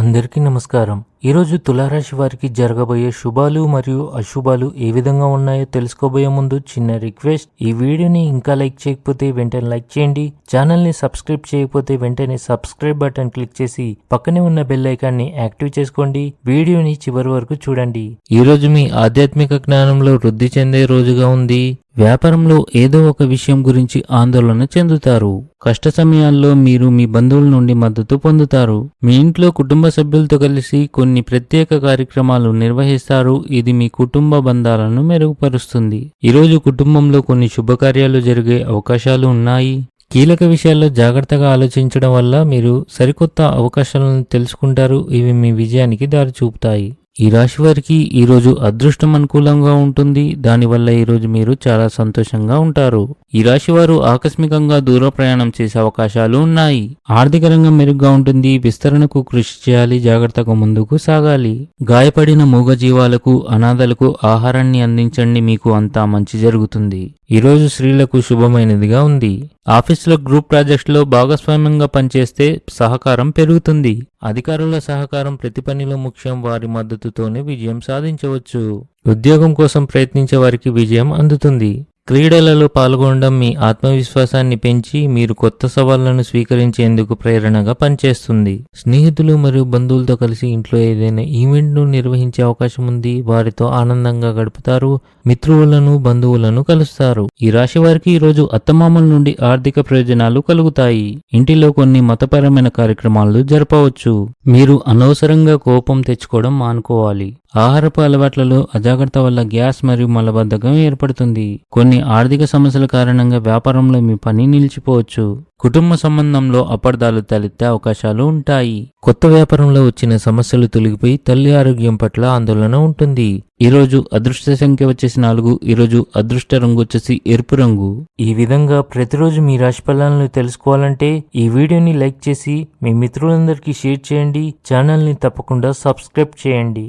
అందరికీ నమస్కారం. ఈరోజు తులారాశి వారికి జరగబోయే శుభాలు మరియు అశుభాలు ఏ విధంగా ఉన్నాయో తెలుసుకోబోయే ముందు చిన్న రిక్వెస్ట్, ఈ వీడియోని ఇంకా లైక్ చేయకపోతే వెంటనే లైక్ చేయండి. ఛానల్ని సబ్స్క్రైబ్ చేయకపోతే వెంటనే సబ్స్క్రైబ్ బటన్ క్లిక్ చేసి పక్కనే ఉన్న బెల్ ఐకాన్ని యాక్టివ్ చేసుకోండి. వీడియోని చివరి వరకు చూడండి. ఈరోజు మీ ఆధ్యాత్మిక జ్ఞానంలో వృద్ధి చెందే రోజుగా ఉంది. వ్యాపారంలో ఏదో ఒక విషయం గురించి ఆందోళన చెందుతారు. కష్ట సమయాల్లో మీరు మీ బంధువుల నుండి మద్దతు పొందుతారు. మీ ఇంట్లో కుటుంబ సభ్యులతో కలిసి కొన్ని ప్రత్యేక కార్యక్రమాలు నిర్వహిస్తారు. ఇది మీ కుటుంబ బంధాలను మెరుగుపరుస్తుంది. ఈరోజు కుటుంబంలో కొన్ని శుభకార్యాలు జరిగే అవకాశాలు ఉన్నాయి. కీలక విషయాల్లో జాగ్రత్తగా ఆలోచించడం వల్ల మీరు సరికొత్త అవకాశాలను తెలుసుకుంటారు. ఇవి మీ విజయానికి దారి చూపుతాయి. ఈ రాశి వారికి ఈరోజు అదృష్టం అనుకూలంగా ఉంటుంది. దానివల్ల ఈరోజు మీరు చాలా సంతోషంగా ఉంటారు. ఈ రాశి వారు ఆకస్మికంగా దూర ప్రయాణం చేసే అవకాశాలు ఉన్నాయి. ఆర్థిక రంగం మెరుగ్గా ఉంటుంది. విస్తరణకు కృషి చేయాలి. జాగ్రత్తగా ముందుకు సాగాలి. గాయపడిన మూగజీవాలకు, అనాథలకు ఆహారాన్ని అందించండి. మీకు అంతా మంచి జరుగుతుంది. ఈరోజు స్త్రీలకు శుభమైనదిగా ఉంది. ఆఫీసులో గ్రూప్ ప్రాజెక్టులో భాగస్వామ్యంగా పనిచేస్తే సహకారం పెరుగుతుంది. అధికారుల సహకారం ప్రతి పనిలో ముఖ్యం. వారి మద్దతుతోనే విజయం సాధించవచ్చు. ఉద్యోగం కోసం ప్రయత్నించే వారికి విజయం అందుతుంది. క్రీడలలో పాల్గొనడం మీ ఆత్మవిశ్వాసాన్ని పెంచి మీరు కొత్త సవాళ్లను స్వీకరించేందుకు ప్రేరణగా పనిచేస్తుంది. స్నేహితులు మరియు బంధువులతో కలిసి ఇంట్లో ఏదైనా ఈవెంట్ను నిర్వహించే అవకాశం ఉంది. వారితో ఆనందంగా గడుపుతారు. మిత్రులను, బంధువులను కలుస్తారు. ఈ రాశి వారికి ఈరోజు అత్తమామల నుండి ఆర్థిక ప్రయోజనాలు కలుగుతాయి. ఇంటిలో కొన్ని మతపరమైన కార్యక్రమాలు జరపవచ్చు. మీరు అనవసరంగా కోపం తెచ్చుకోవడం మానుకోవాలి. ఆహారపు అలవాట్లలో అజాగ్రత్త వల్ల గ్యాస్ మరియు మలబద్ధకం ఏర్పడుతుంది. కొన్ని ఆర్థిక సమస్యల కారణంగా వ్యాపారంలో మీ పని నిలిచిపోవచ్చు. కుటుంబ సంబంధంలో అపార్థాలు తలెత్తే అవకాశాలు ఉంటాయి. కొత్త వ్యాపారంలో వచ్చిన సమస్యలు తొలగిపోయి తల్లి ఆరోగ్యం పట్ల ఆందోళన ఉంటుంది. ఈరోజు అదృష్ట సంఖ్య వచ్చేసి 4. ఈరోజు అదృష్ట రంగు వచ్చేసి ఎరుపు రంగు. ఈ విధంగా ప్రతిరోజు మీ రాశి ఫలాలను తెలుసుకోవాలంటే ఈ వీడియోని లైక్ చేసి మీ మిత్రులందరికీ షేర్ చేయండి. ఛానల్ని తప్పకుండా సబ్స్క్రైబ్ చేయండి.